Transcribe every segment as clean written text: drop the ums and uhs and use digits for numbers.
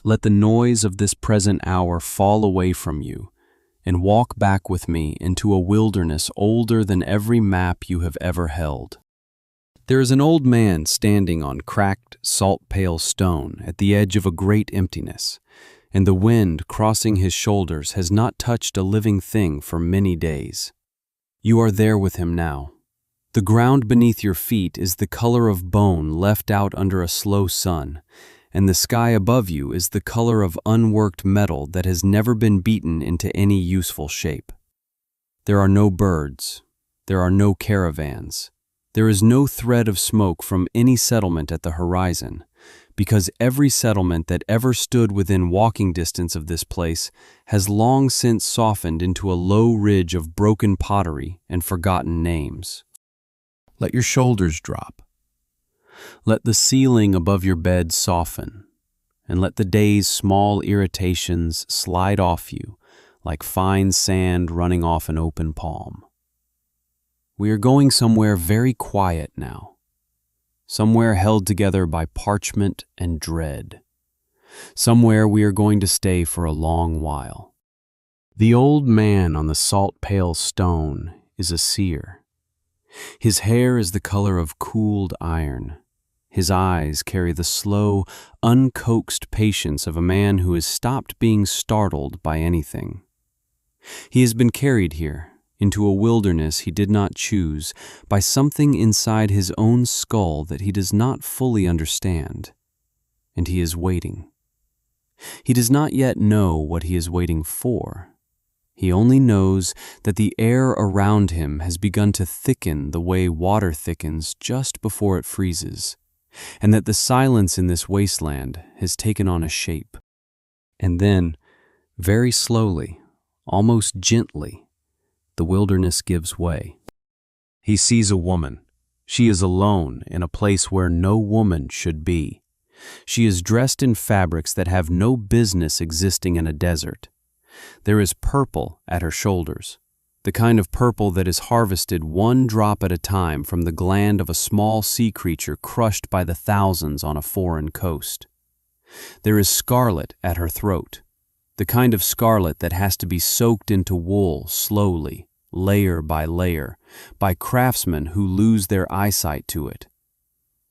Let the noise of this present hour fall away from you, and walk back with me into a wilderness older than every map you have ever held. There is an old man standing on cracked, salt-pale stone at the edge of a great emptiness, and the wind crossing his shoulders has not touched a living thing for many days. You are there with him now. The ground beneath your feet is the color of bone left out under a slow sun, and the sky above you is the color of unworked metal that has never been beaten into any useful shape. There are no birds. There are no caravans. There is no thread of smoke from any settlement at the horizon, because every settlement that ever stood within walking distance of this place has long since softened into a low ridge of broken pottery and forgotten names. Let your shoulders drop. Let the ceiling above your bed soften, and let the day's small irritations slide off you like fine sand running off an open palm. We are going somewhere very quiet now, somewhere held together by parchment and dread. Somewhere we are going to stay for a long while. The old man on the salt-pale stone is a seer. His hair is the color of cooled iron. His eyes carry the slow, uncoaxed patience of a man who has stopped being startled by anything. He has been carried here, into a wilderness he did not choose, by something inside his own skull that he does not fully understand, and he is waiting. He does not yet know what he is waiting for. He only knows that the air around him has begun to thicken the way water thickens just before it freezes, and that the silence in this wasteland has taken on a shape. And then, very slowly, almost gently, the wilderness gives way. He sees a woman. She is alone in a place where no woman should be. She is dressed in fabrics that have no business existing in a desert. There is purple at her shoulders, the kind of purple that is harvested one drop at a time from the gland of a small sea creature crushed by the thousands on a foreign coast. There is scarlet at her throat, the kind of scarlet that has to be soaked into wool slowly, layer by layer, by craftsmen who lose their eyesight to it.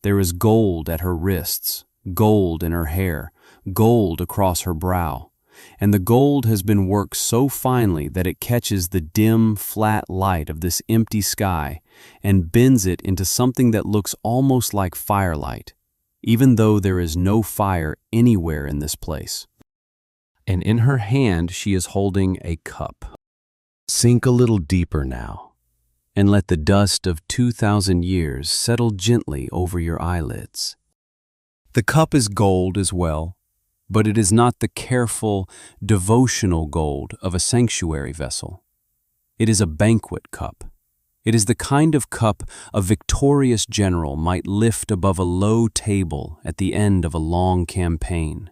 There is gold at her wrists, gold in her hair, gold across her brow, and the gold has been worked so finely that it catches the dim, flat light of this empty sky and bends it into something that looks almost like firelight, even though there is no fire anywhere in this place. And in her hand she is holding a cup. Sink a little deeper now, and let the dust of 2,000 years settle gently over your eyelids. The cup is gold as well, but it is not the careful, devotional gold of a sanctuary vessel. It is a banquet cup. It is the kind of cup a victorious general might lift above a low table at the end of a long campaign.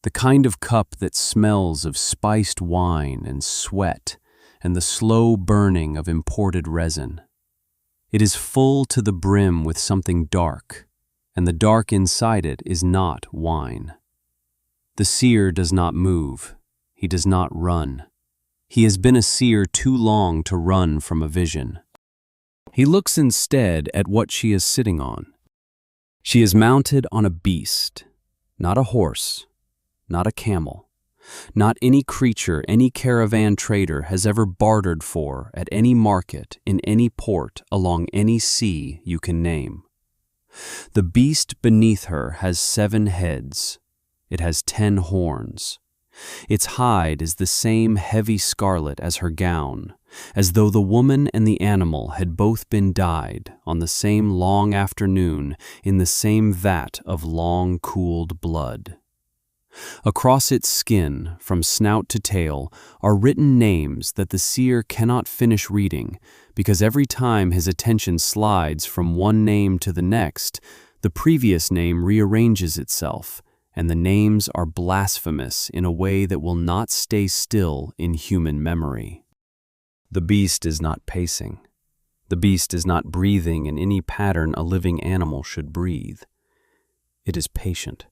The kind of cup that smells of spiced wine and sweat and the slow burning of imported resin. It is full to the brim with something dark, and the dark inside it is not wine. The seer does not move. He does not run. He has been a seer too long to run from a vision. He looks instead at what she is sitting on. She is mounted on a beast, not a horse, not a camel, not any creature any caravan trader has ever bartered for at any market in any port along any sea you can name. The beast beneath her has 7 heads. It has 10 horns. Its hide is the same heavy scarlet as her gown, as though the woman and the animal had both been dyed on the same long afternoon in the same vat of long cooled blood. Across its skin, from snout to tail, are written names that the seer cannot finish reading, because every time his attention slides from one name to the next, the previous name rearranges itself, and the names are blasphemous in a way that will not stay still in human memory. The beast is not pacing. The beast is not breathing in any pattern a living animal should breathe. It is patient.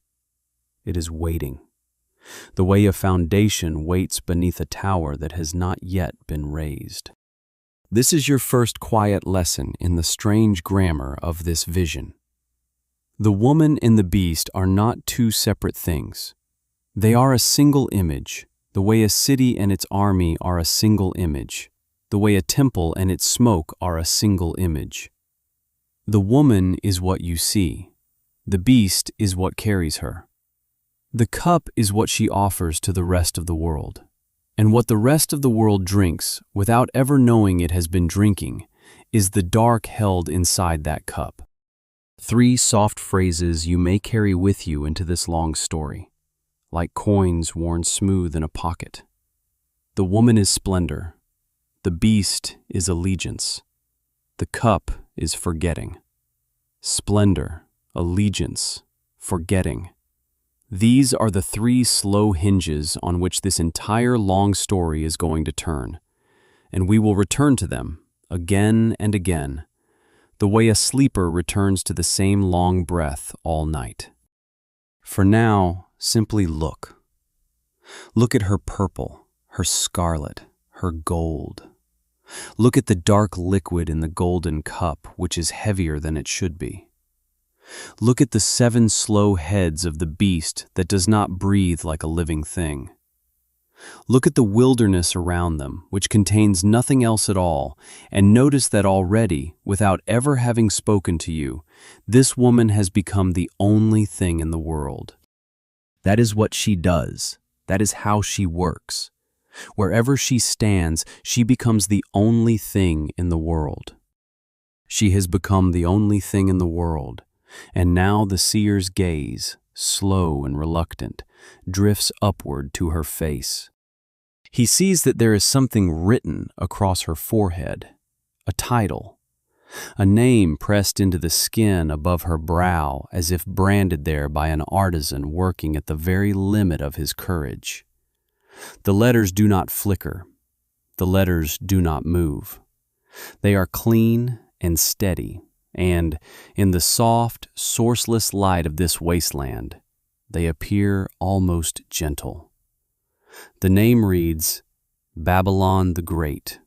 It is waiting. the way a foundation waits beneath a tower that has not yet been raised. This is your first quiet lesson in the strange grammar of this vision. The woman and the beast are not two separate things. They are a single image, the way a city and its army are a single image, the way a temple and its smoke are a single image. The woman is what you see. The beast is what carries her. The cup is what she offers to the rest of the world. And what the rest of the world drinks, without ever knowing it has been drinking, is the dark held inside that cup. 3 soft phrases you may carry with you into this long story, like coins worn smooth in a pocket. The woman is splendor. The beast is allegiance. The cup is forgetting. Splendor, allegiance, forgetting. These are the 3 slow hinges on which this entire long story is going to turn, and we will return to them again and again, the way a sleeper returns to the same long breath all night. For now, simply look. Look at her purple, her scarlet, her gold. Look at the dark liquid in the golden cup, which is heavier than it should be. Look at the 7 slow heads of the beast that does not breathe like a living thing. Look at the wilderness around them, which contains nothing else at all, and notice that already, without ever having spoken to you, this woman has become the only thing in the world. That is what she does. That is how she works. Wherever she stands, she becomes the only thing in the world. She has become the only thing in the world. And now the seer's gaze, slow and reluctant, drifts upward to her face. He sees that there is something written across her forehead, a title, a name pressed into the skin above her brow as if branded there by an artisan working at the very limit of his courage. The letters do not flicker. The letters do not move. They are clean and steady. And, in the soft, sourceless light of this wasteland, they appear almost gentle. The name reads, Babylon the Great,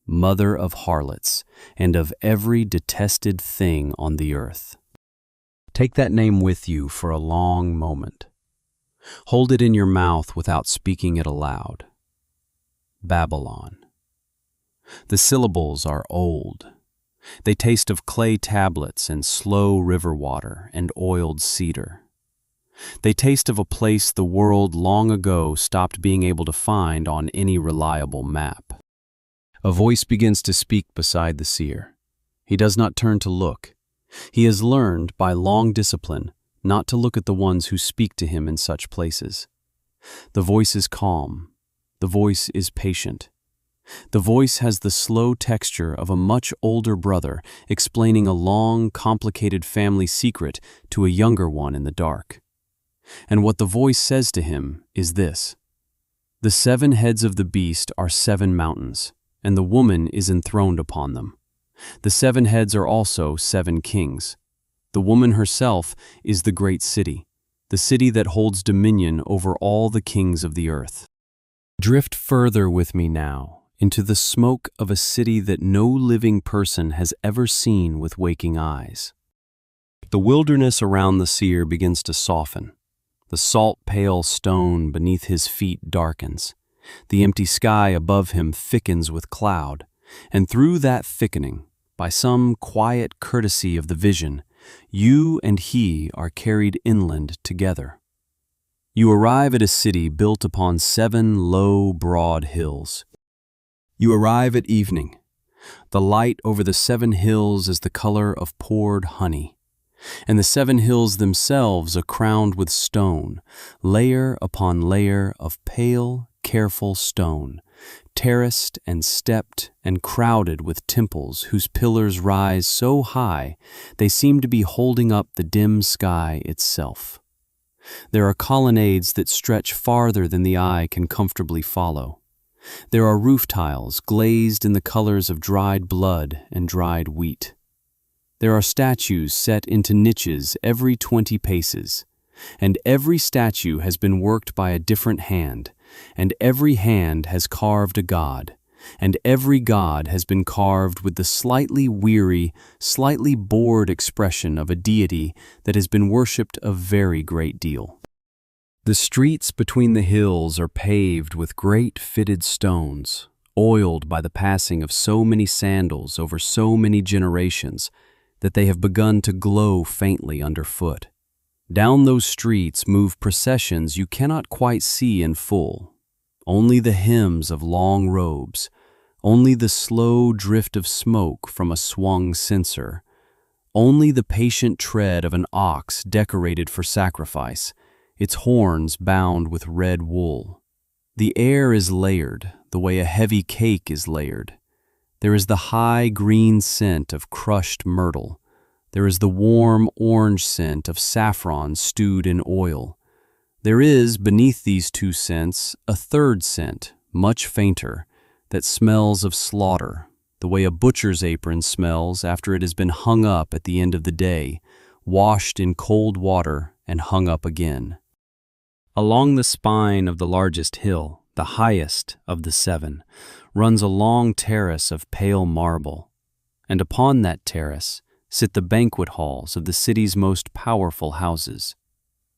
mother of harlots, and of every detested thing on the earth. Take that name with you for a long moment. Hold it in your mouth without speaking it aloud. Babylon. The syllables are old. They taste of clay tablets and slow river water and oiled cedar. They taste of a place the world long ago stopped being able to find on any reliable map. A voice begins to speak beside the seer. He does not turn to look. He has learned, by long discipline, not to look at the ones who speak to him in such places. The voice is calm. The voice is patient. The voice has the slow texture of a much older brother explaining a long, complicated family secret to a younger one in the dark. And what the voice says to him is this: The 7 heads of the beast are 7 mountains, and the woman is enthroned upon them. The 7 heads are also 7 kings. The woman herself is the great city, the city that holds dominion over all the kings of the earth. Drift further with me now, into the smoke of a city that no living person has ever seen with waking eyes. The wilderness around the seer begins to soften. The salt pale stone beneath his feet darkens. The empty sky above him thickens with cloud, and through that thickening, by some quiet courtesy of the vision, you and he are carried inland together. You arrive at a city built upon 7 low, broad hills. You arrive at evening. The light over the 7 hills is the color of poured honey, and the 7 hills themselves are crowned with stone, layer upon layer of pale, careful stone, terraced and stepped and crowded with temples whose pillars rise so high they seem to be holding up the dim sky itself. There are colonnades that stretch farther than the eye can comfortably follow. There are roof tiles glazed in the colors of dried blood and dried wheat. There are statues set into niches every 20 paces, and every statue has been worked by a different hand, and every hand has carved a god, and every god has been carved with the slightly weary, slightly bored expression of a deity that has been worshipped a very great deal. The streets between the hills are paved with great fitted stones, oiled by the passing of so many sandals over so many generations that they have begun to glow faintly underfoot. Down those streets move processions you cannot quite see in full. Only the hymns of long robes, only the slow drift of smoke from a swung censer, only the patient tread of an ox decorated for sacrifice, its horns bound with red wool. The air is layered, the way a heavy cake is layered. There is the high green scent of crushed myrtle. There is the warm orange scent of saffron stewed in oil. There is, beneath these two scents, a third scent, much fainter, that smells of slaughter, the way a butcher's apron smells after it has been hung up at the end of the day, washed in cold water and hung up again. Along the spine of the largest hill, the highest of the seven, runs a long terrace of pale marble, and upon that terrace sit the banquet halls of the city's most powerful houses.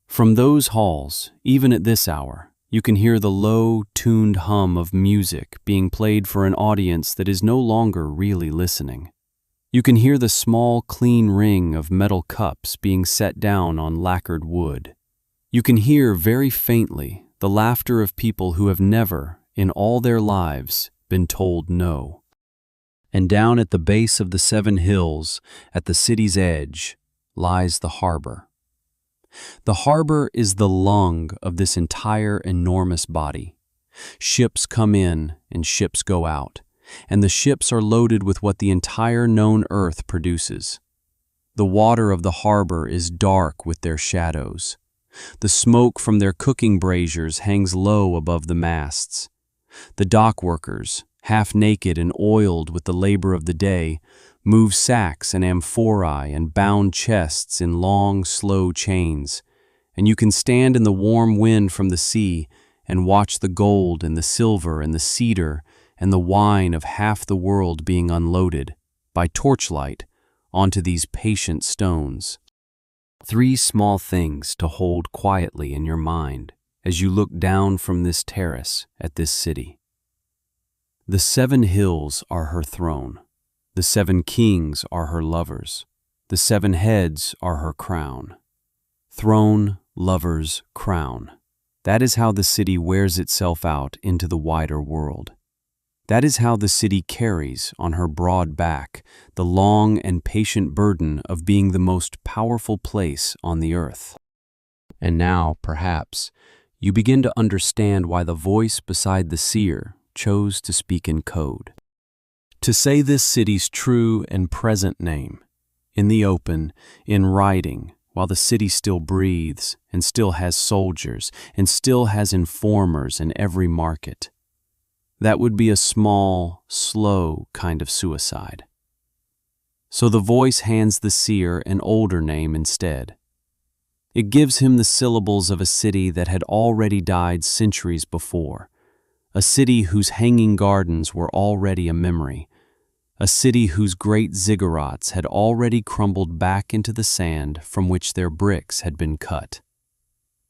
From those halls, even at this hour, you can hear the low, tuned hum of music being played for an audience that is no longer really listening. You can hear the small, clean ring of metal cups being set down on lacquered wood. You can hear very faintly the laughter of people who have never, in all their lives, been told no. And down at the base of the 7 hills, at the city's edge, lies the harbor. The harbor is the lung of this entire enormous body. Ships come in and ships go out, and the ships are loaded with what the entire known earth produces. The water of the harbor is dark with their shadows. The smoke from their cooking braziers hangs low above the masts. The dock workers, half naked and oiled with the labor of the day, move sacks and amphorae and bound chests in long, slow chains, and you can stand in the warm wind from the sea and watch the gold and the silver and the cedar and the wine of half the world being unloaded, by torchlight, onto these patient stones. 3 small things to hold quietly in your mind as you look down from this terrace at this city. The 7 hills are her throne. The 7 kings are her lovers. The 7 heads are her crown. Throne, lovers, crown. That is how the city wears itself out into the wider world. That is how the city carries on her broad back the long and patient burden of being the most powerful place on the earth. And now, perhaps, you begin to understand why the voice beside the seer chose to speak in code. To say this city's true and present name, in the open, in writing, while the city still breathes and still has soldiers and still has informers in every market. That would be a small, slow kind of suicide. So the voice hands the seer an older name instead. It gives him the syllables of a city that had already died centuries before, a city whose hanging gardens were already a memory, a city whose great ziggurats had already crumbled back into the sand from which their bricks had been cut.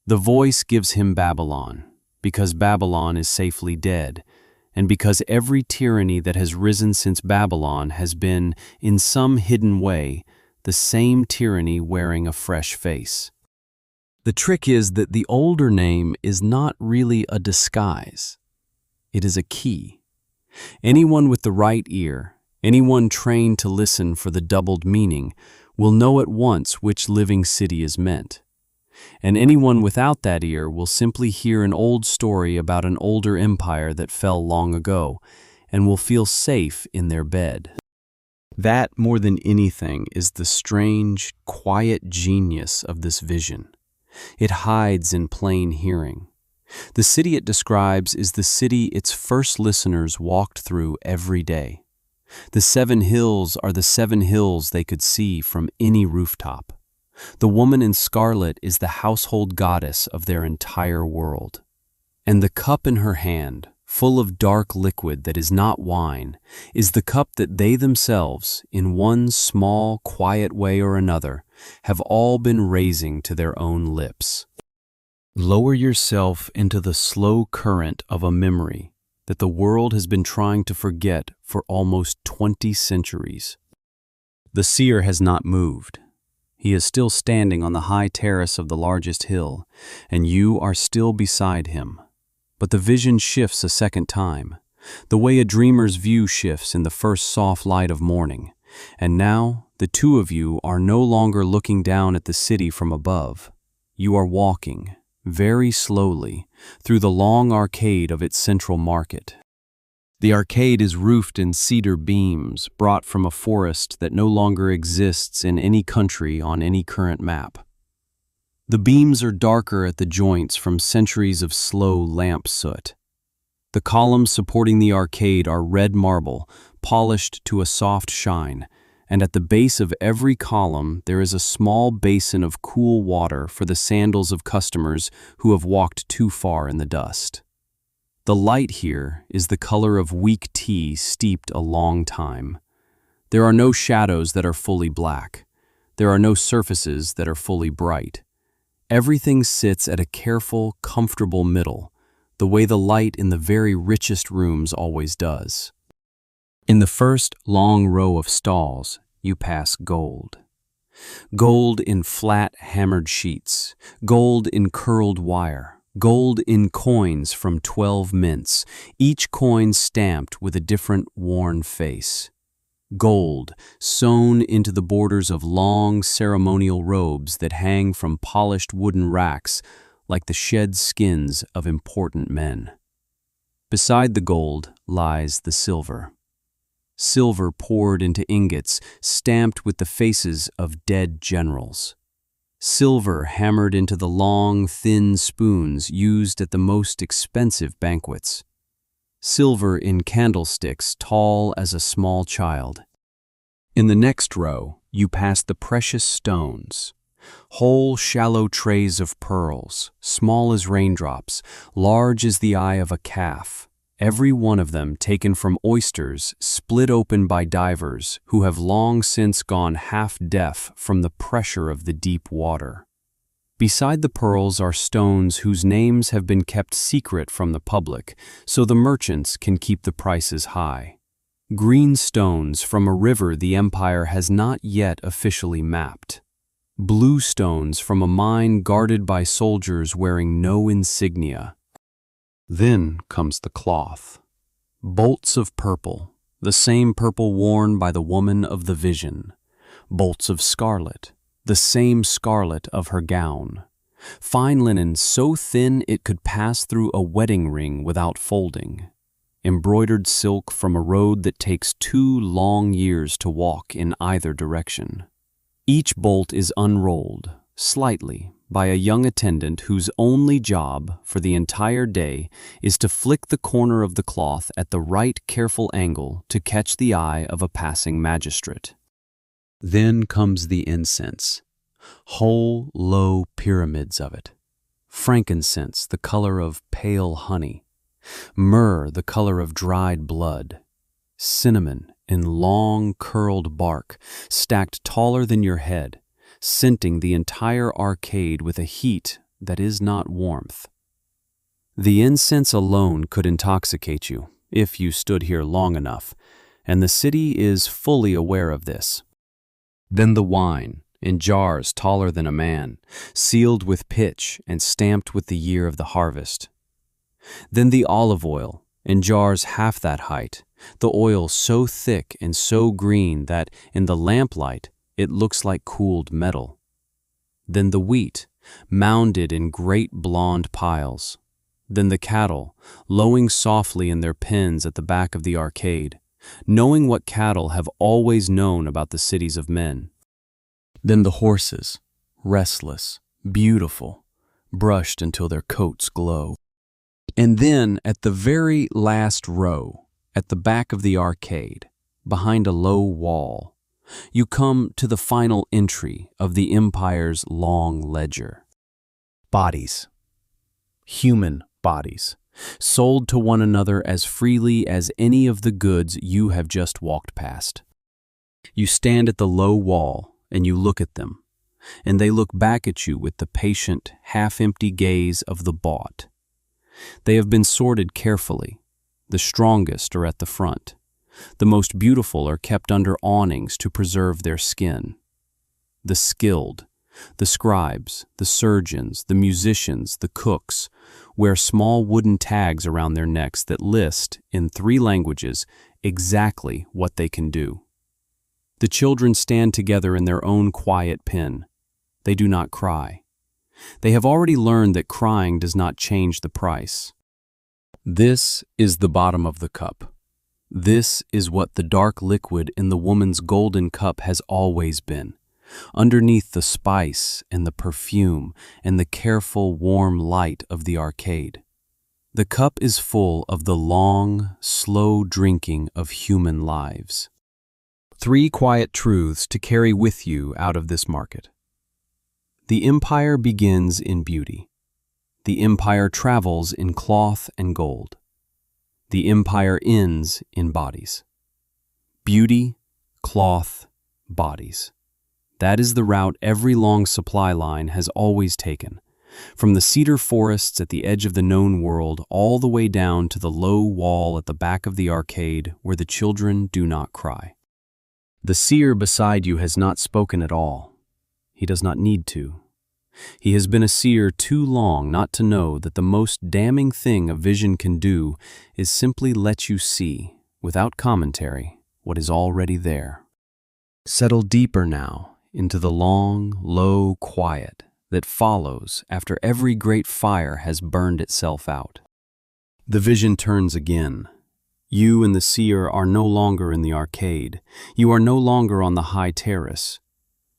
The voice gives him Babylon, because Babylon is safely dead, and because every tyranny that has risen since Babylon has been, in some hidden way, the same tyranny wearing a fresh face. The trick is that the older name is not really a disguise. It is a key. Anyone with the right ear, anyone trained to listen for the doubled meaning, will know at once which living city is meant. And anyone without that ear will simply hear an old story about an older empire that fell long ago, and will feel safe in their bed. That, more than anything, is the strange, quiet genius of this vision. It hides in plain hearing. The city it describes is the city its first listeners walked through every day. The 7 hills are the 7 hills they could see from any rooftop. The woman in scarlet is the household goddess of their entire world. And the cup in her hand, full of dark liquid that is not wine, is the cup that they themselves, in one small, quiet way or another, have all been raising to their own lips. Lower yourself into the slow current of a memory that the world has been trying to forget for almost 20 centuries. The seer has not moved. He is still standing on the high terrace of the largest hill, and you are still beside him. But the vision shifts a second time, the way a dreamer's view shifts in the first soft light of morning, and now the two of you are no longer looking down at the city from above. You are walking, very slowly, through the long arcade of its central market. The arcade is roofed in cedar beams brought from a forest that no longer exists in any country on any current map. The beams are darker at the joints from centuries of slow lamp soot. The columns supporting the arcade are red marble, polished to a soft shine, and at the base of every column there is a small basin of cool water for the sandals of customers who have walked too far in the dust. The light here is the color of weak tea steeped a long time. There are no shadows that are fully black. There are no surfaces that are fully bright. Everything sits at a careful, comfortable middle, the way the light in the very richest rooms always does. In the first long row of stalls, you pass gold. Gold in flat, hammered sheets, gold in curled wire, gold in coins from 12 mints, each coin stamped with a different worn face. Gold sewn into the borders of long ceremonial robes that hang from polished wooden racks like the shed skins of important men. Beside the gold lies the silver. Silver poured into ingots stamped with the faces of dead generals. Silver hammered into the long, thin spoons used at the most expensive banquets. Silver in candlesticks tall as a small child. In the next row, you pass the precious stones. Whole shallow trays of pearls, small as raindrops, large as the eye of a calf, every one of them taken from oysters split open by divers who have long since gone half-deaf from the pressure of the deep water. Beside the pearls are stones whose names have been kept secret from the public, so the merchants can keep the prices high. Green stones from a river the empire has not yet officially mapped. Blue stones from a mine guarded by soldiers wearing no insignia. Then comes the cloth. Bolts of purple, the same purple worn by the woman of the vision. Bolts of scarlet, the same scarlet of her gown. Fine linen so thin it could pass through a wedding ring without folding. Embroidered silk from a road that takes 2 long years to walk in either direction. Each bolt is unrolled, slightly, by a young attendant whose only job for the entire day is to flick the corner of the cloth at the right careful angle to catch the eye of a passing magistrate. Then comes the incense. Whole, low pyramids of it. Frankincense the color of pale honey. Myrrh the color of dried blood. Cinnamon in long, curled bark, stacked taller than your head, scenting the entire arcade with a heat that is not warmth. The incense alone could intoxicate you, if you stood here long enough, and the city is fully aware of this. Then the wine, in jars taller than a man, sealed with pitch and stamped with the year of the harvest. Then the olive oil, in jars half that height, the oil so thick and so green that, in the lamplight, it looks like cooled metal. Then the wheat, mounded in great blonde piles. Then the cattle, lowing softly in their pens at the back of the arcade, knowing what cattle have always known about the cities of men. Then the horses, restless, beautiful, brushed until their coats glow. And then, at the very last row, at the back of the arcade, behind a low wall, You come to the final entry of the Empire's long ledger. Bodies. Human bodies, sold to one another as freely as any of the goods you have just walked past. You stand at the low wall and you look at them, and they look back at you with the patient, half-empty gaze of the bought. They have been sorted carefully. The strongest are at the front. The most beautiful are kept under awnings to preserve their skin. The skilled, the scribes, the surgeons, the musicians, the cooks, wear small wooden tags around their necks that list, in 3 languages, exactly what they can do. The children stand together in their own quiet pen. They do not cry. They have already learned that crying does not change the price. This is the bottom of the cup. This is what the dark liquid in the woman's golden cup has always been. Underneath the spice and the perfume and the careful, warm light of the arcade. The cup is full of the long, slow drinking of human lives. 3 quiet truths to carry with you out of this market. The empire begins in beauty. The empire travels in cloth and gold. The empire ends in bodies. Beauty, cloth, bodies. That is the route every long supply line has always taken, from the cedar forests at the edge of the known world all the way down to the low wall at the back of the arcade where the children do not cry. The seer beside you has not spoken at all. He does not need to. He has been a seer too long not to know that the most damning thing a vision can do is simply let you see, without commentary, what is already there. Settle deeper now into the long, low quiet that follows after every great fire has burned itself out. The vision turns again. You and the seer are no longer in the arcade. You are no longer on the high terrace.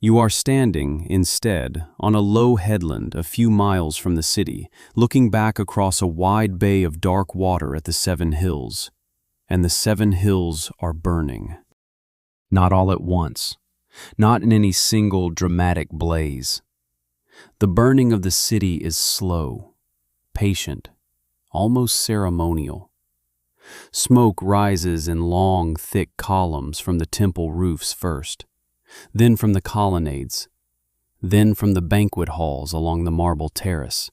You are standing, instead, on a low headland a few miles from the city, looking back across a wide bay of dark water at the 7 hills. And the 7 hills are burning. Not all at once. Not in any single dramatic blaze. The burning of the city is slow, patient, almost ceremonial. Smoke rises in long, thick columns from the temple roofs first, then from the colonnades, then from the banquet halls along the marble terrace.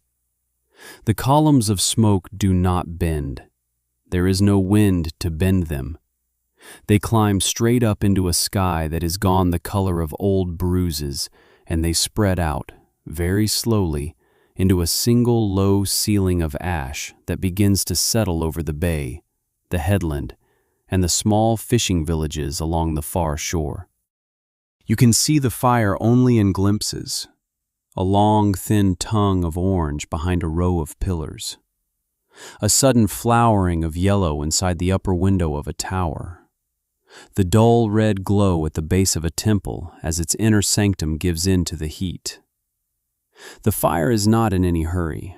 The columns of smoke do not bend. There is no wind to bend them. They climb straight up into a sky that is gone the color of old bruises, and they spread out, very slowly, into a single low ceiling of ash that begins to settle over the bay, the headland, and the small fishing villages along the far shore. You can see the fire only in glimpses, a long, thin tongue of orange behind a row of pillars, a sudden flowering of yellow inside the upper window of a tower, the dull red glow at the base of a temple as its inner sanctum gives in to the heat. The fire is not in any hurry.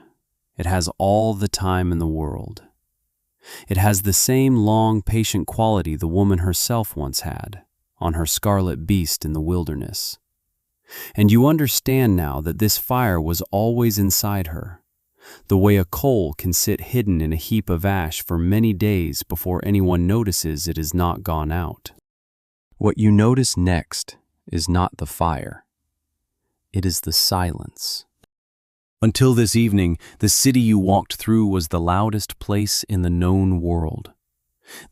It has all the time in the world. It has the same long, patient quality the woman herself once had, on her scarlet beast in the wilderness. And you understand now that this fire was always inside her, the way a coal can sit hidden in a heap of ash for many days before anyone notices it is not gone out. What you notice next is not the fire. It is the silence. Until this evening, the city you walked through was the loudest place in the known world.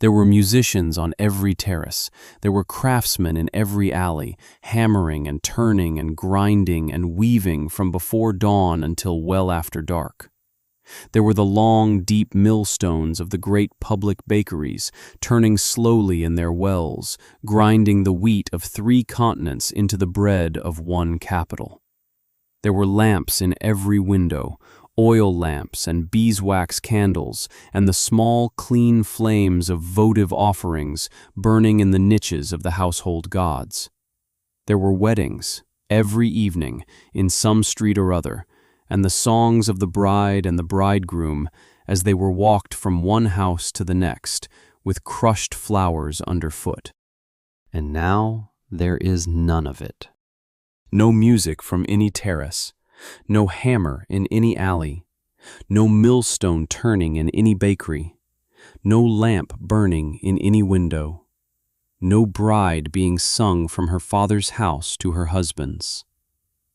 There were musicians on every terrace. There were craftsmen in every alley, hammering and turning and grinding and weaving from before dawn until well after dark. There were the long, deep millstones of the great public bakeries, turning slowly in their wells, grinding the wheat of 3 continents into the bread of 1 capital. There were lamps in every window, oil lamps and beeswax candles, and the small, clean flames of votive offerings burning in the niches of the household gods. There were weddings, every evening, in some street or other, and the songs of the bride and the bridegroom as they were walked from one house to the next, with crushed flowers underfoot. And now there is none of it. No music from any terrace, no hammer in any alley, no millstone turning in any bakery, no lamp burning in any window, no bride being sung from her father's house to her husband's.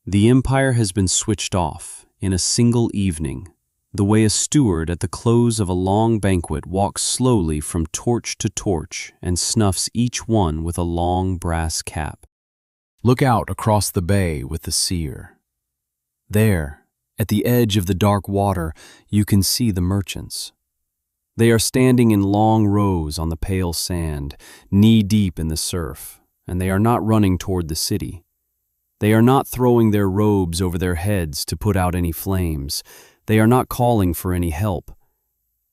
The empire has been switched off in a single evening, the way a steward at the close of a long banquet walks slowly from torch to torch and snuffs each one with a long brass cap. Look out across the bay with the seer. There, at the edge of the dark water, you can see the merchants. They are standing in long rows on the pale sand, knee-deep in the surf, and they are not running toward the city. They are not throwing their robes over their heads to put out any flames. They are not calling for any help.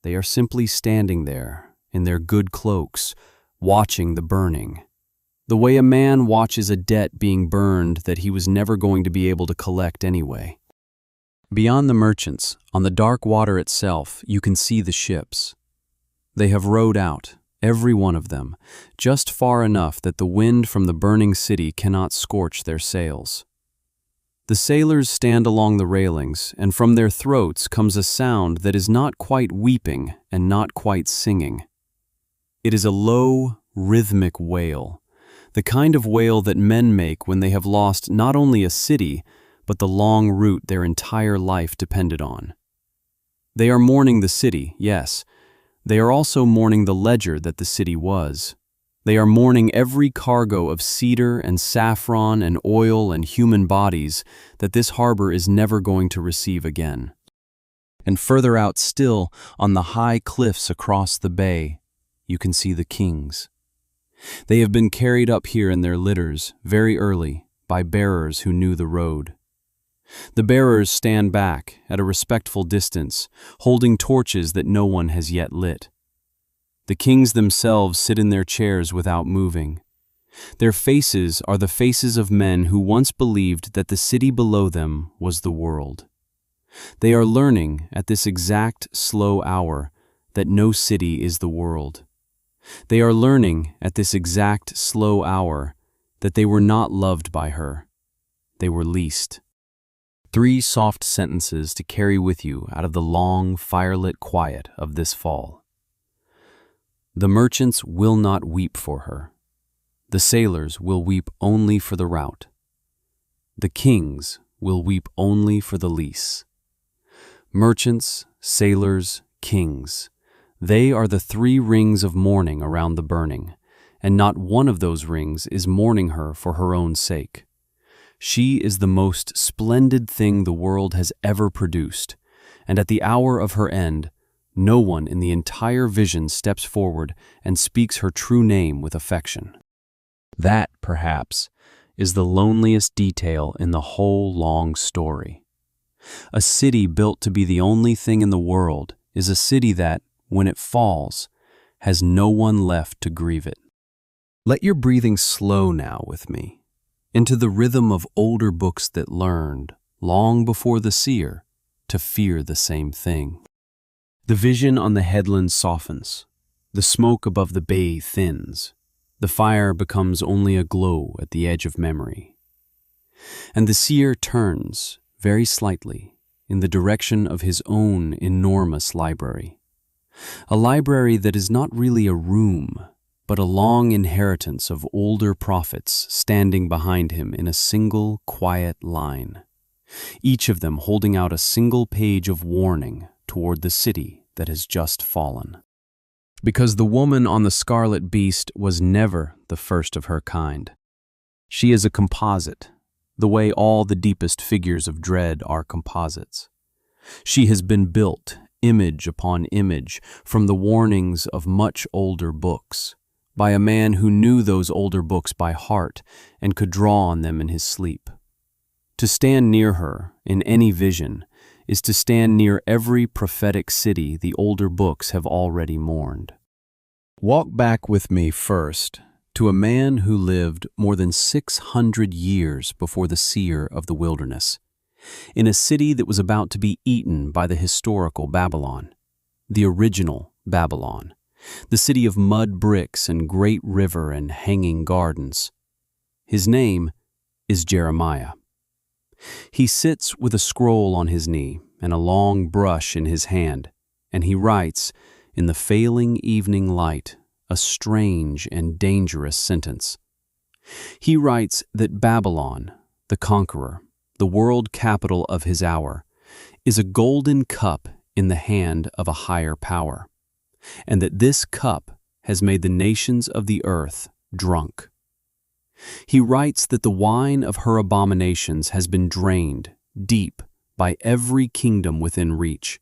They are simply standing there, in their good cloaks, watching the burning. The way a man watches a debt being burned that he was never going to be able to collect anyway. Beyond the merchants, on the dark water itself, you can see the ships. They have rowed out, every one of them, just far enough that the wind from the burning city cannot scorch their sails. The sailors stand along the railings, and from their throats comes a sound that is not quite weeping and not quite singing. It is a low, rhythmic wail, the kind of wail that men make when they have lost not only a city, but the long route their entire life depended on. They are mourning the city, yes. They are also mourning the ledger that the city was. They are mourning every cargo of cedar and saffron and oil and human bodies that this harbor is never going to receive again. And further out still, on the high cliffs across the bay, you can see the kings. They have been carried up here in their litters, very early, by bearers who knew the road. The bearers stand back, at a respectful distance, holding torches that no one has yet lit. The kings themselves sit in their chairs without moving. Their faces are the faces of men who once believed that the city below them was the world. They are learning, at this exact, slow hour, that no city is the world. They are learning, at this exact, slow hour, that they were not loved by her. They were leased. 3 soft sentences to carry with you out of the long, firelit quiet of this fall. The merchants will not weep for her. The sailors will weep only for the rout. The kings will weep only for the lease. Merchants, sailors, kings, they are the 3 rings of mourning around the burning, and not one of those rings is mourning her for her own sake. She is the most splendid thing the world has ever produced, and at the hour of her end, no one in the entire vision steps forward and speaks her true name with affection. That, perhaps, is the loneliest detail in the whole long story. A city built to be the only thing in the world is a city that, when it falls, has no one left to grieve it. Let your breathing slow now with me, into the rhythm of older books that learned, long before the seer, to fear the same thing. The vision on the headland softens. The smoke above the bay thins. The fire becomes only a glow at the edge of memory. And the seer turns, very slightly, in the direction of his own enormous library. A library that is not really a room, but a long inheritance of older prophets standing behind him in a single, quiet line, each of them holding out a single page of warning toward the city that has just fallen. Because the woman on the scarlet beast was never the first of her kind. She is a composite, the way all the deepest figures of dread are composites. She has been built, image upon image, from the warnings of much older books, by a man who knew those older books by heart and could draw on them in his sleep. To stand near her, in any vision, is to stand near every prophetic city the older books have already mourned. Walk back with me first to a man who lived more than 600 years before the seer of the wilderness, in a city that was about to be eaten by the historical Babylon, the original Babylon, the city of mud bricks and great river and hanging gardens. His name is Jeremiah. He sits with a scroll on his knee and a long brush in his hand, and he writes, in the failing evening light, a strange and dangerous sentence. He writes that Babylon, the conqueror, the world capital of his hour, is a golden cup in the hand of a higher power, and that this cup has made the nations of the earth drunk. He writes that the wine of her abominations has been drained deep by every kingdom within reach,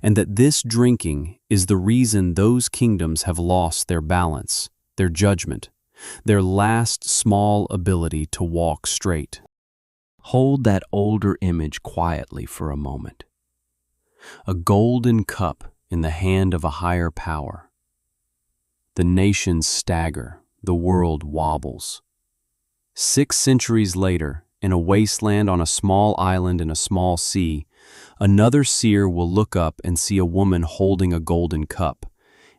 and that this drinking is the reason those kingdoms have lost their balance, their judgment, their last small ability to walk straight. Hold that older image quietly for a moment. A golden cup in the hand of a higher power. The nations stagger, the world wobbles. 6 centuries later, in a wasteland on a small island in a small sea, another seer will look up and see a woman holding a golden cup,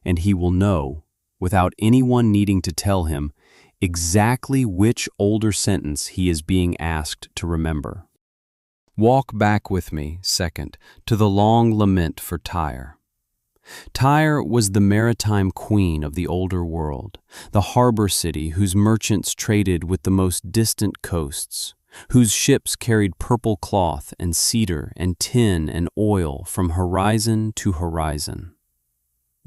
and he will know, without anyone needing to tell him, exactly which older sentence he is being asked to remember. Walk back with me, second, to the long lament for Tyre. Tyre was the maritime queen of the older world, the harbor city whose merchants traded with the most distant coasts, whose ships carried purple cloth and cedar and tin and oil from horizon to horizon.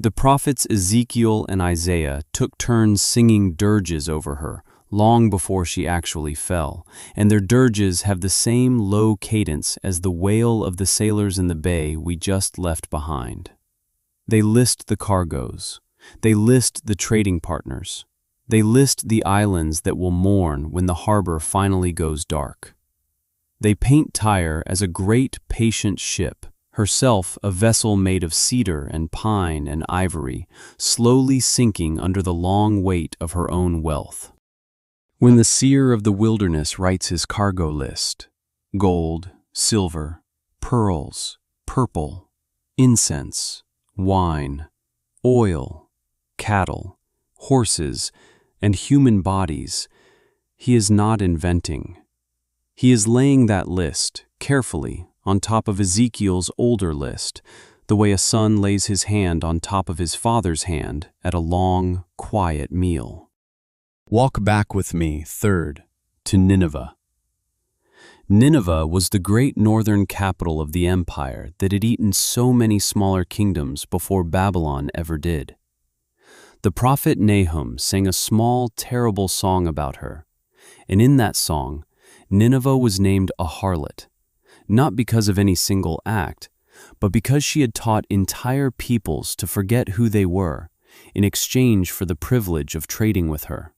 The prophets Ezekiel and Isaiah took turns singing dirges over her long before she actually fell, and their dirges have the same low cadence as the wail of the sailors in the bay we just left behind. They list the cargoes. They list the trading partners. They list the islands that will mourn when the harbor finally goes dark. They paint Tyre as a great, patient ship, herself a vessel made of cedar and pine and ivory, slowly sinking under the long weight of her own wealth. When the seer of the wilderness writes his cargo list, gold, silver, pearls, purple, incense, wine, oil, cattle, horses, and human bodies, he is not inventing. He is laying that list carefully on top of Ezekiel's older list, the way a son lays his hand on top of his father's hand at a long, quiet meal. Walk back with me, third, to Nineveh. Nineveh was the great northern capital of the empire that had eaten so many smaller kingdoms before Babylon ever did. The prophet Nahum sang a small, terrible song about her, and in that song, Nineveh was named a harlot, not because of any single act, but because she had taught entire peoples to forget who they were in exchange for the privilege of trading with her.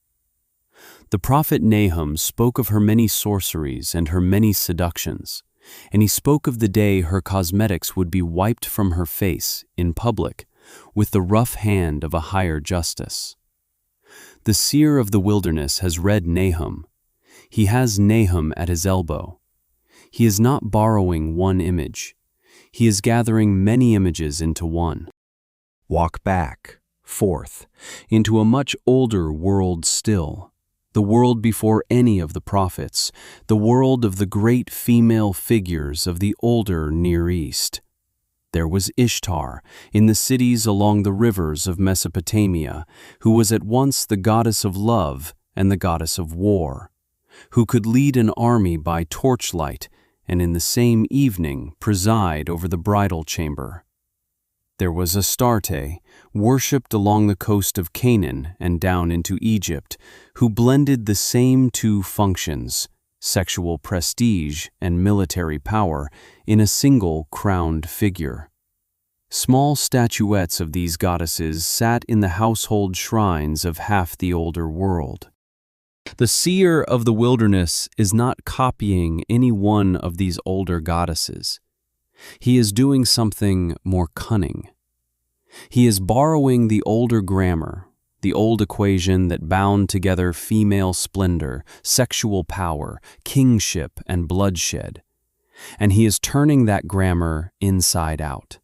The prophet Nahum spoke of her many sorceries and her many seductions, and he spoke of the day her cosmetics would be wiped from her face in public with the rough hand of a higher justice. The seer of the wilderness has read Nahum. He has Nahum at his elbow. He is not borrowing one image. He is gathering many images into one. Walk back, fourth, into a much older world still, the world before any of the prophets, the world of the great female figures of the older Near East. There was Ishtar in the cities along the rivers of Mesopotamia, who was at once the goddess of love and the goddess of war, who could lead an army by torchlight and in the same evening preside over the bridal chamber. There was Astarte, worshipped along the coast of Canaan and down into Egypt, who blended the same two functions, sexual prestige and military power, in a single crowned figure. Small statuettes of these goddesses sat in the household shrines of half the older world. The seer of the wilderness is not copying any one of these older goddesses. He is doing something more cunning. He is borrowing the older grammar, the old equation that bound together female splendor, sexual power, kingship, and bloodshed, and he is turning that grammar inside out.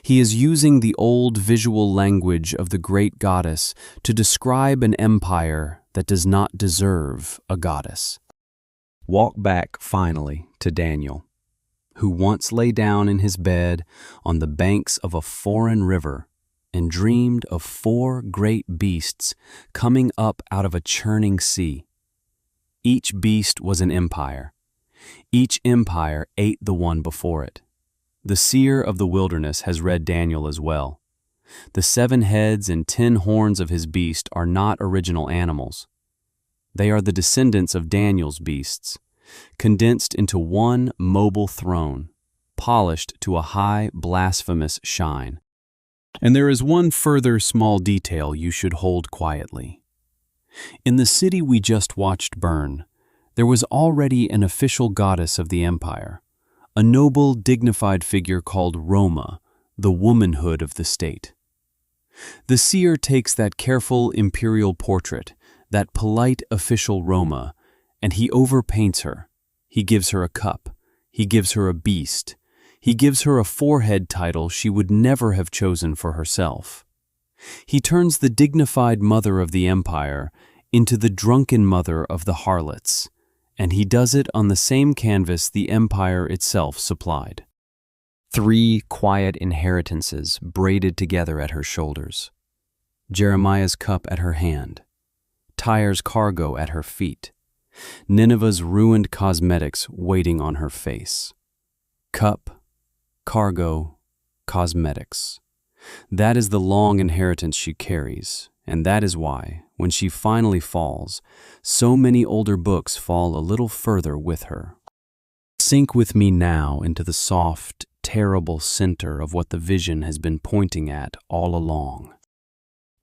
He is using the old visual language of the great goddess to describe an empire that does not deserve a goddess. Walk back, finally, to Daniel, who once lay down in his bed on the banks of a foreign river and dreamed of 4 great beasts coming up out of a churning sea. Each beast was an empire. Each empire ate the one before it. The seer of the wilderness has read Daniel as well. The 7 heads and 10 horns of his beast are not original animals. They are the descendants of Daniel's beasts, condensed into one mobile throne, polished to a high, blasphemous shine. And there is one further small detail you should hold quietly. In the city we just watched burn, there was already an official goddess of the empire, a noble, dignified figure called Roma, the womanhood of the state. The seer takes that careful imperial portrait, that polite official Roma, and he overpaints her. He gives her a cup. He gives her a beast. He gives her a forehead title she would never have chosen for herself. He turns the dignified mother of the empire into the drunken mother of the harlots, and he does it on the same canvas the empire itself supplied. 3 quiet inheritances braided together at her shoulders. Jeremiah's cup at her hand. Tyre's cargo at her feet. Nineveh's ruined cosmetics waiting on her face. Cup, cargo, cosmetics. That is the long inheritance she carries, and that is why, when she finally falls, so many older books fall a little further with her. Sink with me now into the soft, terrible center of what the vision has been pointing at all along.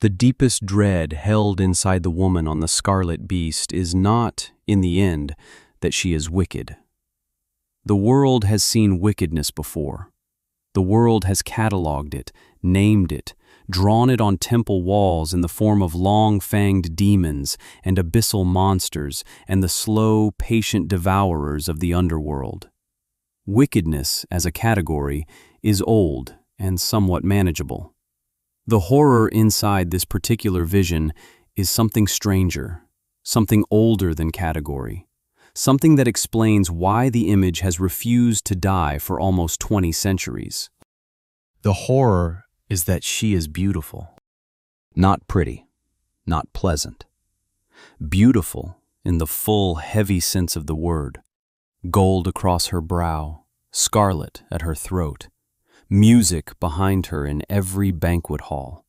The deepest dread held inside the woman on the scarlet beast is not, in the end, that she is wicked. The world has seen wickedness before. The world has cataloged it, named it, drawn it on temple walls in the form of long-fanged demons and abyssal monsters and the slow, patient devourers of the underworld. Wickedness, as a category, is old and somewhat manageable. The horror inside this particular vision is something stranger, something older than category, something that explains why the image has refused to die for almost 20 centuries. The horror is that she is beautiful. Not pretty, not pleasant. Beautiful in the full, heavy sense of the word. Gold across her brow, scarlet at her throat, music behind her in every banquet hall,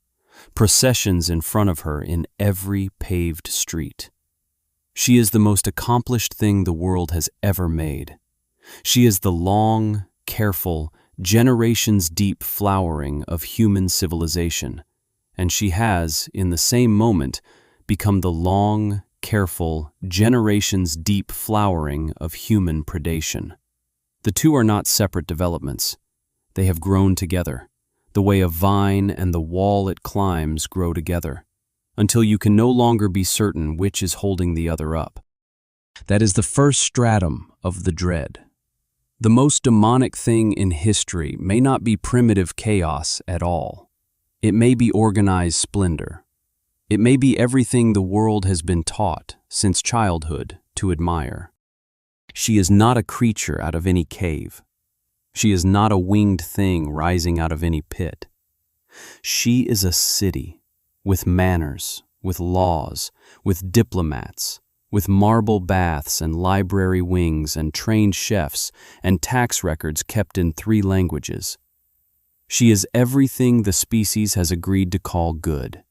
processions in front of her in every paved street. She is the most accomplished thing the world has ever made. She is the long, careful, generations-deep flowering of human civilization, and she has, in the same moment, become the long, careful, generations-deep flowering of human predation. The two are not separate developments. They have grown together, the way a vine and the wall it climbs grow together, until you can no longer be certain which is holding the other up. That is the first stratum of the dread. The most demonic thing in history may not be primitive chaos at all. It may be organized splendor. It may be everything the world has been taught since childhood to admire. She is not a creature out of any cave. She is not a winged thing rising out of any pit. She is a city, with manners, with laws, with diplomats, with marble baths and library wings and trained chefs and tax records kept in 3 languages. She is everything the species has agreed to call good.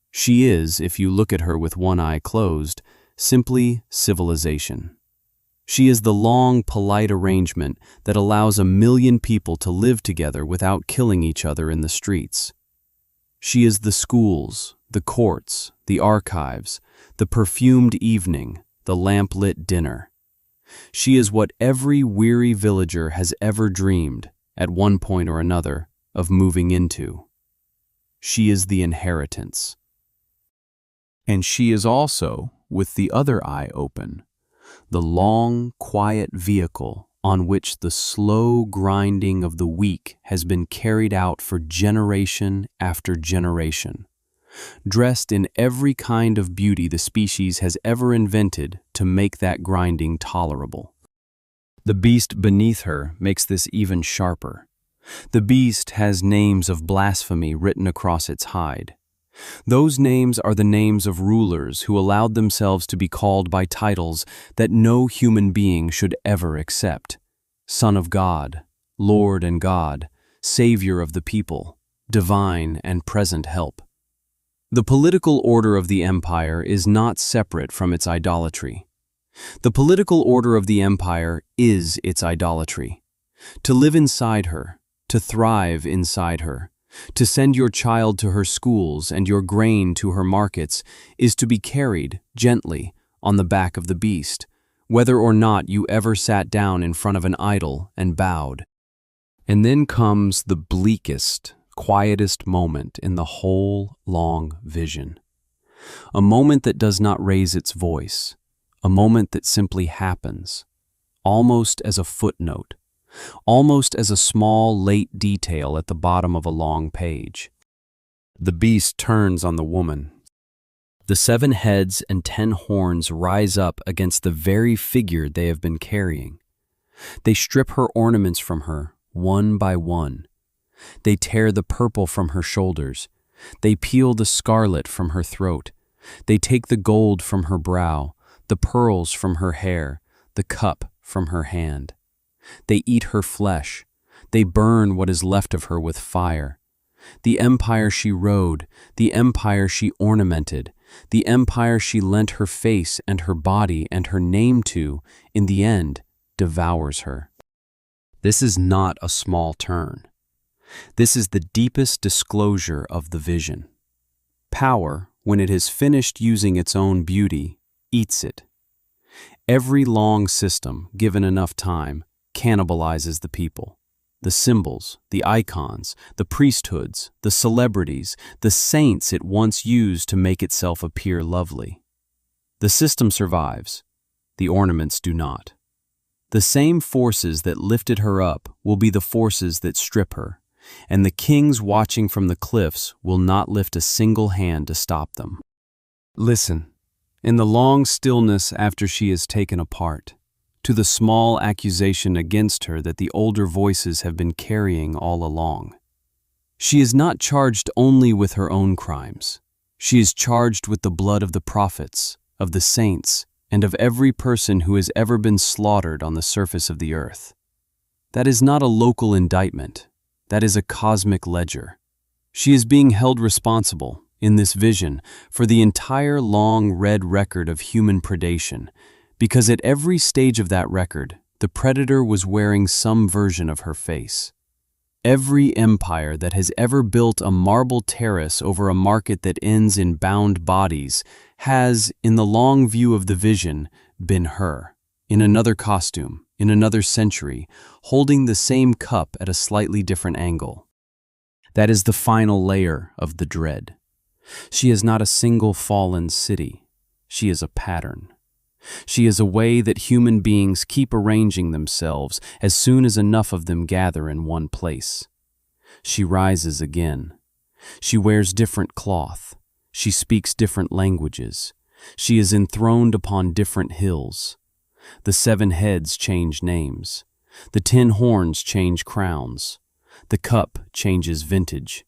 She is, if you look at her with one eye closed, simply civilization. She is the long, polite arrangement that allows 1 million people to live together without killing each other in the streets. She is the schools, the courts, the archives, the perfumed evening, the lamp-lit dinner. She is what every weary villager has ever dreamed, at one point or another, of moving into. She is the inheritance. And she is also, with the other eye open, the long, quiet vehicle on which the slow grinding of the weak has been carried out for generation after generation, dressed in every kind of beauty the species has ever invented to make that grinding tolerable. The beast beneath her makes this even sharper. The beast has names of blasphemy written across its hide. Those names are the names of rulers who allowed themselves to be called by titles that no human being should ever accept. Son of God, Lord and God, Savior of the people, divine and present help. The political order of the empire is not separate from its idolatry. The political order of the empire is its idolatry. To live inside her, to thrive inside her, to send your child to her schools and your grain to her markets is to be carried gently on the back of the beast, whether or not you ever sat down in front of an idol and bowed. And then comes the bleakest, quietest moment in the whole long vision. A moment that does not raise its voice, a moment that simply happens, almost as a footnote, almost as a small, late detail at the bottom of a long page. The beast turns on the woman. The 7 heads and 10 horns rise up against the very figure they have been carrying. They strip her ornaments from her, one by one. They tear the purple from her shoulders. They peel the scarlet from her throat. They take the gold from her brow, the pearls from her hair, the cup from her hand. They eat her flesh. They burn what is left of her with fire. The empire she rode, the empire she ornamented, the empire she lent her face and her body and her name to, in the end, devours her. This is not a small turn. This is the deepest disclosure of the vision. Power, when it has finished using its own beauty, eats it. Every long system, given enough time, cannibalizes the people. The symbols, the icons, the priesthoods, the celebrities, the saints it once used to make itself appear lovely. The system survives. The ornaments do not. The same forces that lifted her up will be the forces that strip her, and the kings watching from the cliffs will not lift a single hand to stop them. Listen, in the long stillness after she is taken apart, to the small accusation against her that the older voices have been carrying all along. She is not charged only with her own crimes. She is charged with the blood of the prophets, of the saints, and of every person who has ever been slaughtered on the surface of the earth. That is not a local indictment. That is a cosmic ledger. She is being held responsible, in this vision, for the entire long red record of human predation, because at every stage of that record, the predator was wearing some version of her face. Every empire that has ever built a marble terrace over a market that ends in bound bodies has, in the long view of the vision, been her, in another costume, in another century, holding the same cup at a slightly different angle. That is the final layer of the dread. She is not a single fallen city. She is a pattern. She is a way that human beings keep arranging themselves as soon as enough of them gather in one place. She rises again. She wears different cloth. She speaks different languages. She is enthroned upon different hills. The 7 heads change names. The 10 horns change crowns. The cup changes vintage.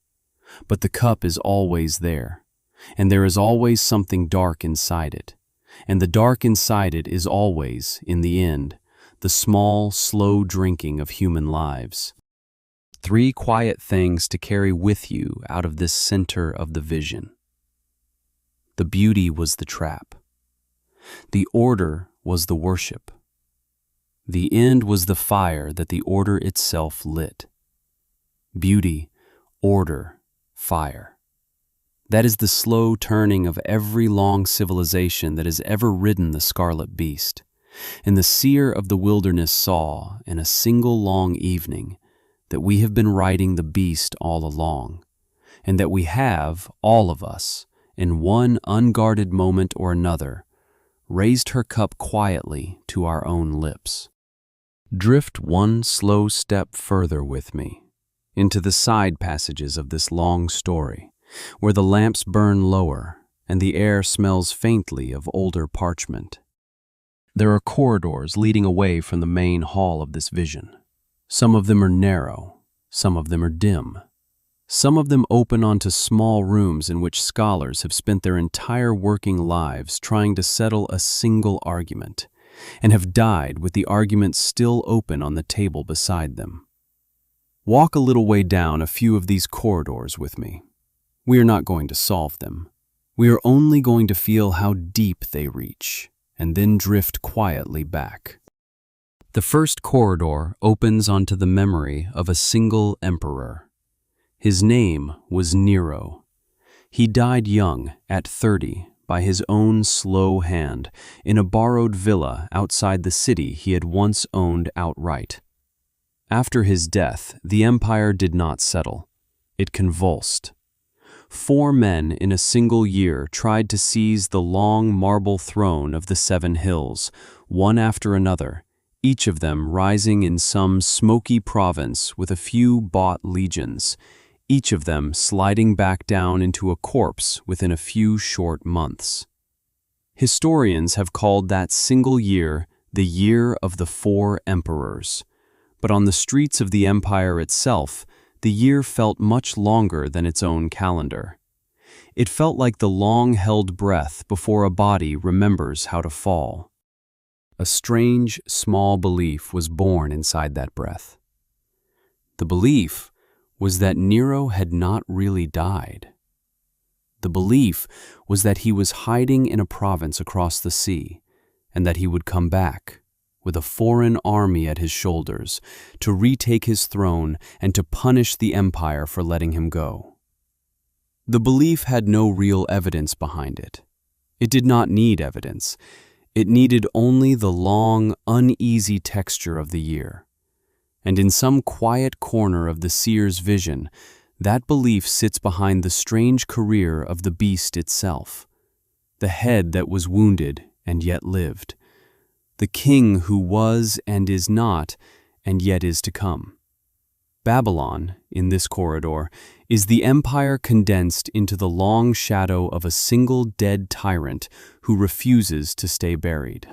But the cup is always there, and there is always something dark inside it. And the dark inside it is always, in the end, the small, slow drinking of human lives. 3 quiet things to carry with you out of this center of the vision. The beauty was the trap. The order was the worship. The end was the fire that the order itself lit. Beauty, order, fire. That is the slow turning of every long civilization that has ever ridden the scarlet beast. And the seer of the wilderness saw, in a single long evening, that we have been riding the beast all along, and that we have, all of us, in one unguarded moment or another, raised her cup quietly to our own lips. Drift one slow step further with me, into the side passages of this long story, where the lamps burn lower and the air smells faintly of older parchment. There are corridors leading away from the main hall of this vision. Some of them are narrow, some of them are dim. Some of them open onto small rooms in which scholars have spent their entire working lives trying to settle a single argument, and have died with the argument still open on the table beside them. Walk a little way down a few of these corridors with me. We are not going to solve them. We are only going to feel how deep they reach, and then drift quietly back. The first corridor opens onto the memory of a single emperor. His name was Nero. He died young, at 30, by his own slow hand, in a borrowed villa outside the city he had once owned outright. After his death, the empire did not settle. It convulsed. 4 men in a single year tried to seize the long marble throne of the 7 hills, one after another, each of them rising in some smoky province with a few bought legions, each of them sliding back down into a corpse within a few short months. Historians have called that single year the Year of the 4 Emperors, but on the streets of the empire itself, the year felt much longer than its own calendar. It felt like the long-held breath before a body remembers how to fall. A strange, small belief was born inside that breath. The belief was that Nero had not really died. The belief was that he was hiding in a province across the sea, and that he would come back, with a foreign army at his shoulders, to retake his throne and to punish the empire for letting him go. The belief had no real evidence behind it. It did not need evidence. It needed only the long, uneasy texture of the year. And in some quiet corner of the seer's vision, that belief sits behind the strange career of the beast itself, the head that was wounded and yet lived, the king who was and is not and yet is to come. Babylon, in this corridor, is the empire condensed into the long shadow of a single dead tyrant who refuses to stay buried.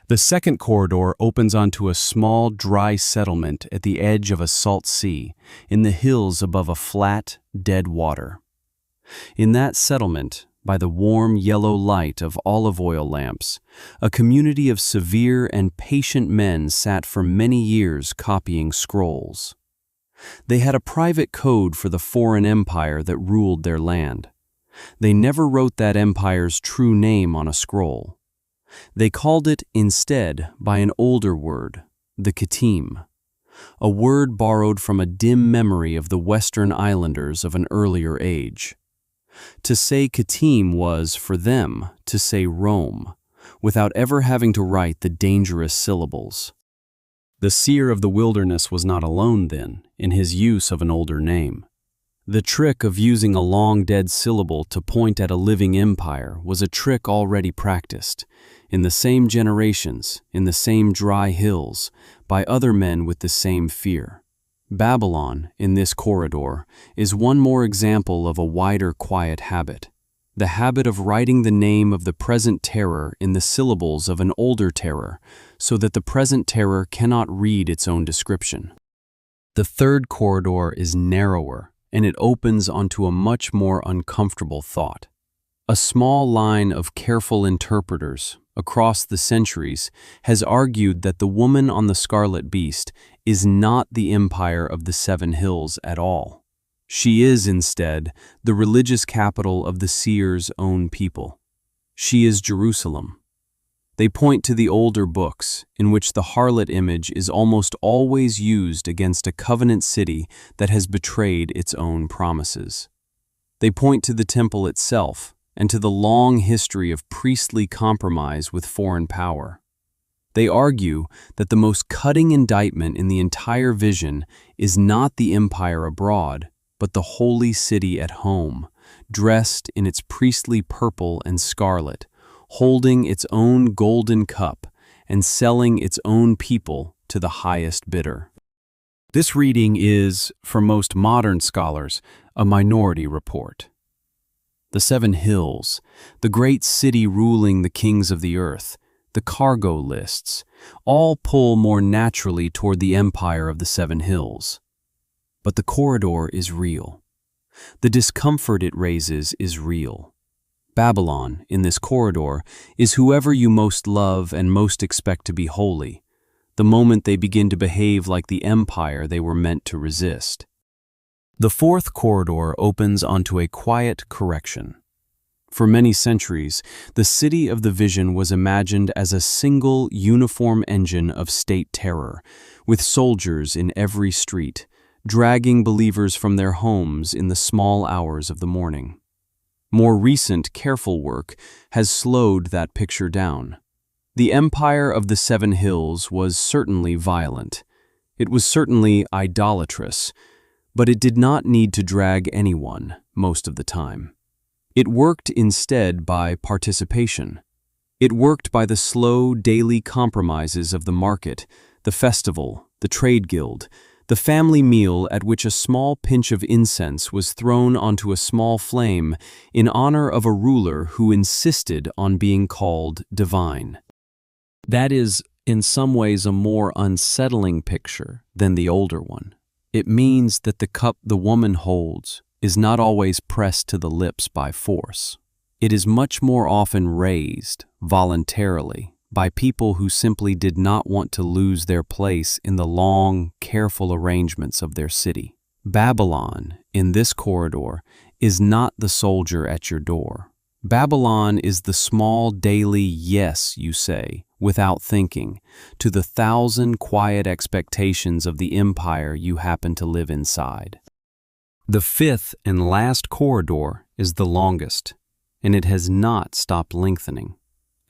The second corridor opens onto a small, dry settlement at the edge of a salt sea, in the hills above a flat, dead water. In that settlement, by the warm yellow light of olive oil lamps, a community of severe and patient men sat for many years copying scrolls. They had a private code for the foreign empire that ruled their land. They never wrote that empire's true name on a scroll. They called it instead by an older word, the Katim, a word borrowed from a dim memory of the Western Islanders of an earlier age. To say Katim was, for them, to say Rome, without ever having to write the dangerous syllables. The seer of the wilderness was not alone, then, in his use of an older name. The trick of using a long dead syllable to point at a living empire was a trick already practiced, in the same generations, in the same dry hills, by other men with the same fear. Babylon, in this corridor, is one more example of a wider quiet habit, the habit of writing the name of the present terror in the syllables of an older terror, so that the present terror cannot read its own description. The third corridor is narrower, and it opens onto a much more uncomfortable thought. A small line of careful interpreters, across the centuries, has argued that the woman on the scarlet beast is not the empire of the 7 hills at all. She is, instead, the religious capital of the seer's own people. She is Jerusalem. They point to the older books, in which the harlot image is almost always used against a covenant city that has betrayed its own promises. They point to the temple itself, and to the long history of priestly compromise with foreign power. They argue that the most cutting indictment in the entire vision is not the empire abroad, but the holy city at home, dressed in its priestly purple and scarlet, holding its own golden cup and selling its own people to the highest bidder. This reading is, for most modern scholars, a minority report. the 7 hills, the great city ruling the kings of the earth, the cargo lists, all pull more naturally toward the empire of the 7 hills. But the corridor is real. The discomfort it raises is real. Babylon, in this corridor, is whoever you most love and most expect to be holy, the moment they begin to behave like the empire they were meant to resist. The 4th corridor opens onto a quiet correction. For many centuries, the city of the vision was imagined as a single, uniform engine of state terror, with soldiers in every street, dragging believers from their homes in the small hours of the morning. More recent, careful work has slowed that picture down. The empire of the 7 hills was certainly violent. It was certainly idolatrous, but it did not need to drag anyone most of the time. It worked instead by participation. It worked by the slow, daily compromises of the market, the festival, the trade guild, the family meal at which a small pinch of incense was thrown onto a small flame in honor of a ruler who insisted on being called divine. That is, in some ways, a more unsettling picture than the older one. It means that the cup the woman holds is not always pressed to the lips by force. It is much more often raised, voluntarily, by people who simply did not want to lose their place in the long, careful arrangements of their city. Babylon, in this corridor, is not the soldier at your door. Babylon is the small daily yes you say, without thinking, to the 1,000 quiet expectations of the empire you happen to live inside. The 5th and last corridor is the longest, and it has not stopped lengthening.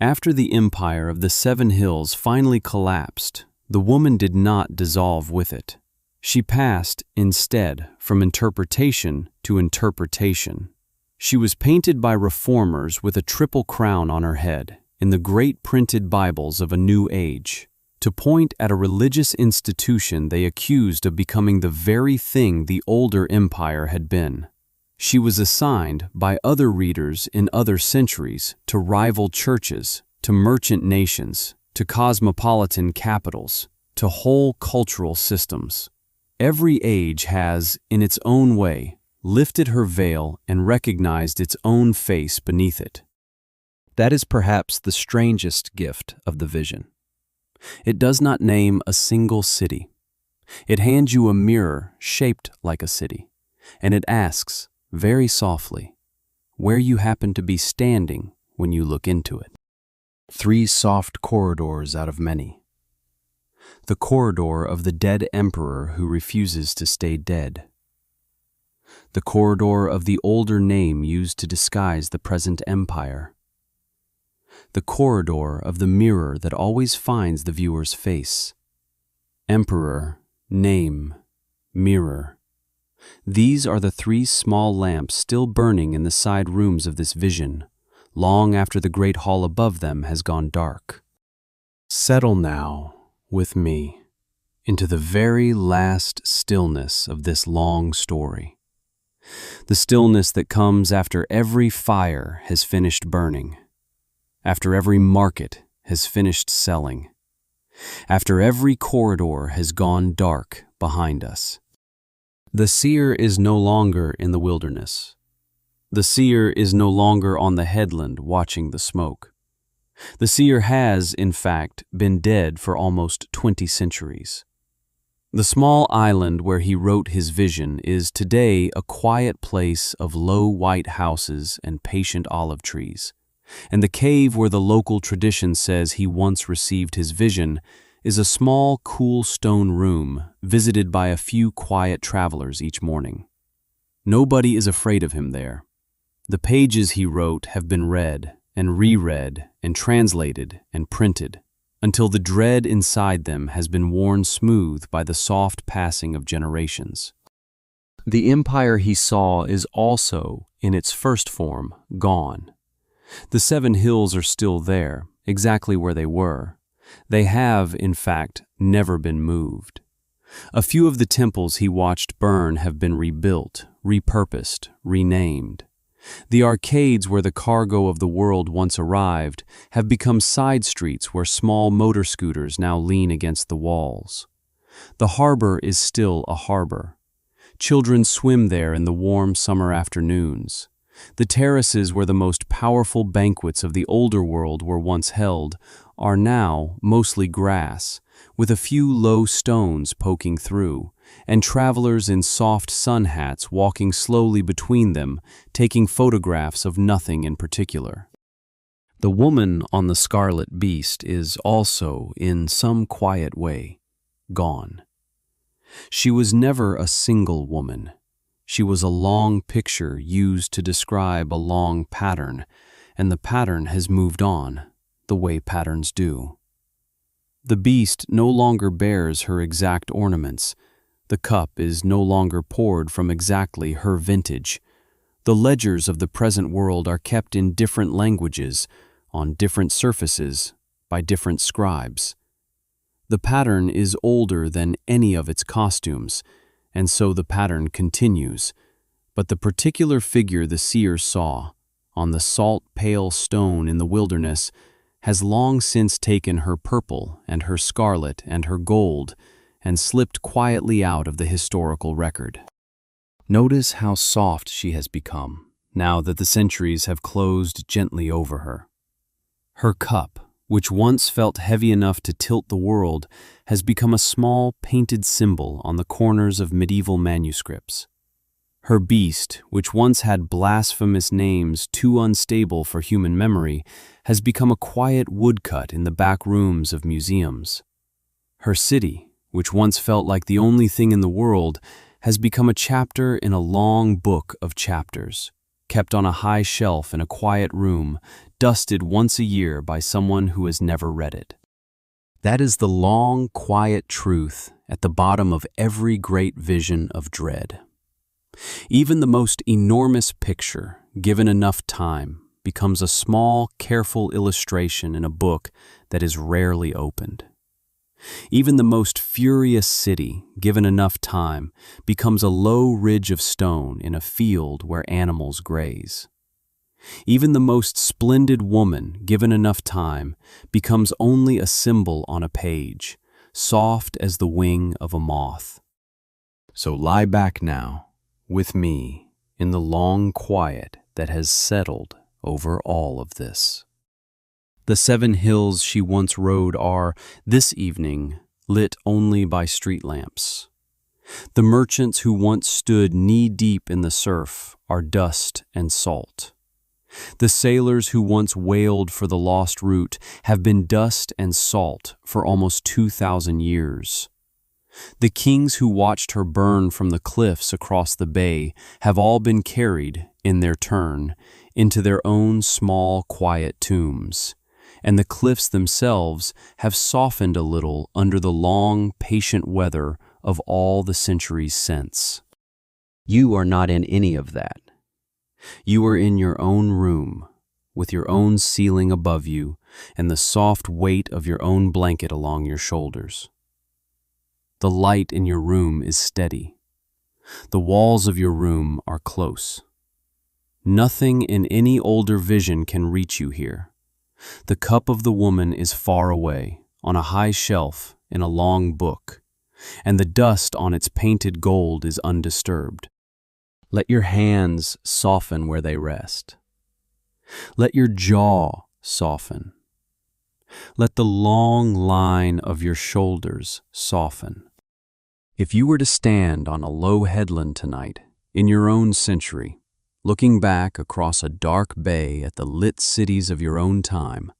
After the empire of the 7 hills finally collapsed, the woman did not dissolve with it. She passed, instead, from interpretation to interpretation. She was painted by reformers with a triple crown on her head in the great printed Bibles of a new age, to point at a religious institution they accused of becoming the very thing the older empire had been. She was assigned by other readers in other centuries to rival churches, to merchant nations, to cosmopolitan capitals, to whole cultural systems. Every age has, in its own way, lifted her veil and recognized its own face beneath it. That is perhaps the strangest gift of the vision. It does not name a single city. It hands you a mirror shaped like a city, and it asks, very softly, where you happen to be standing when you look into it. 3 soft corridors out of many. The corridor of the dead emperor who refuses to stay dead. The corridor of the older name used to disguise the present empire. The corridor of the mirror that always finds the viewer's face. Emperor, name, mirror. These are the 3 small lamps still burning in the side rooms of this vision, long after the great hall above them has gone dark. Settle now, with me, into the very last stillness of this long story. The stillness that comes after every fire has finished burning, after every market has finished selling, after every corridor has gone dark behind us. The seer is no longer in the wilderness. The seer is no longer on the headland watching the smoke. The seer has, in fact, been dead for almost 20 centuries. The small island where he wrote his vision is today a quiet place of low white houses and patient olive trees, and the cave where the local tradition says he once received his vision is a small, cool stone room visited by a few quiet travelers each morning. Nobody is afraid of him there. The pages he wrote have been read and reread and translated and printed until the dread inside them has been worn smooth by the soft passing of generations. The empire he saw is also, in its first form, gone. The 7 hills are still there, exactly where they were. They have, in fact, never been moved. A few of the temples he watched burn have been rebuilt, repurposed, renamed. The arcades where the cargo of the world once arrived have become side streets where small motor scooters now lean against the walls. The harbor is still a harbor. Children swim there in the warm summer afternoons. The terraces where the most powerful banquets of the older world were once held are now mostly grass, with a few low stones poking through, and travelers in soft sun hats walking slowly between them, taking photographs of nothing in particular. The woman on the scarlet beast is also, in some quiet way, gone. She was never a single woman. She was a long picture used to describe a long pattern, and the pattern has moved on, the way patterns do. The beast no longer bears her exact ornaments. The cup is no longer poured from exactly her vintage. The ledgers of the present world are kept in different languages, on different surfaces, by different scribes. The pattern is older than any of its costumes, and so the pattern continues. But the particular figure the seer saw, on the salt pale stone in the wilderness, has long since taken her purple and her scarlet and her gold and slipped quietly out of the historical record. Notice how soft she has become, now that the centuries have closed gently over her. Her cup, which once felt heavy enough to tilt the world, has become a small painted symbol on the corners of medieval manuscripts. Her beast, which once had blasphemous names too unstable for human memory, has become a quiet woodcut in the back rooms of museums. Her city, which once felt like the only thing in the world, has become a chapter in a long book of chapters, kept on a high shelf in a quiet room, dusted once a year by someone who has never read it. That is the long, quiet truth at the bottom of every great vision of dread. Even the most enormous picture, given enough time, becomes a small, careful illustration in a book that is rarely opened. Even the most furious city, given enough time, becomes a low ridge of stone in a field where animals graze. Even the most splendid woman, given enough time, becomes only a symbol on a page, soft as the wing of a moth. So lie back now, with me, in the long quiet that has settled over all of this. The 7 hills she once rode are, this evening, lit only by street lamps. The merchants who once stood knee-deep in the surf are dust and salt. The sailors who once wailed for the lost route have been dust and salt for almost 2,000 years. The kings who watched her burn from the cliffs across the bay have all been carried, in their turn, into their own small, quiet tombs, and the cliffs themselves have softened a little under the long, patient weather of all the centuries since. You are not in any of that. You are in your own room, with your own ceiling above you and the soft weight of your own blanket along your shoulders. The light in your room is steady. The walls of your room are close. Nothing in any older vision can reach you here. The cup of the woman is far away, on a high shelf in a long book, and the dust on its painted gold is undisturbed. Let your hands soften where they rest. Let your jaw soften. Let the long line of your shoulders soften. If you were to stand on a low headland tonight, in your own century, looking back across a dark bay at the lit cities of your own time,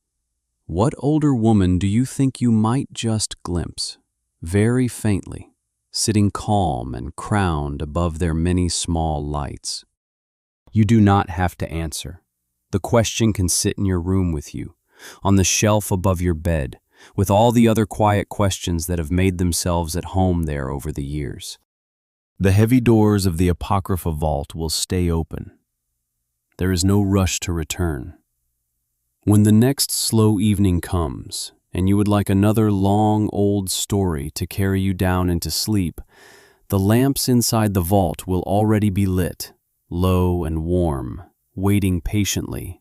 what older woman do you think you might just glimpse, very faintly, sitting calm and crowned above their many small lights? You do not have to answer. The question can sit in your room with you, on the shelf above your bed, with all the other quiet questions that have made themselves at home there over the years. The heavy doors of the Apocrypha Vault will stay open. There is no rush to return. When the next slow evening comes, and you would like another long old story to carry you down into sleep, the lamps inside the vault will already be lit, low and warm, waiting patiently,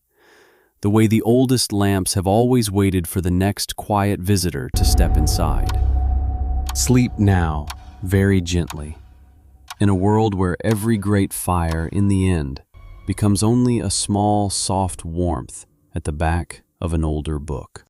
the way the oldest lamps have always waited for the next quiet visitor to step inside. Sleep now, very gently, in a world where every great fire, in the end, becomes only a small, soft warmth at the back of an older book.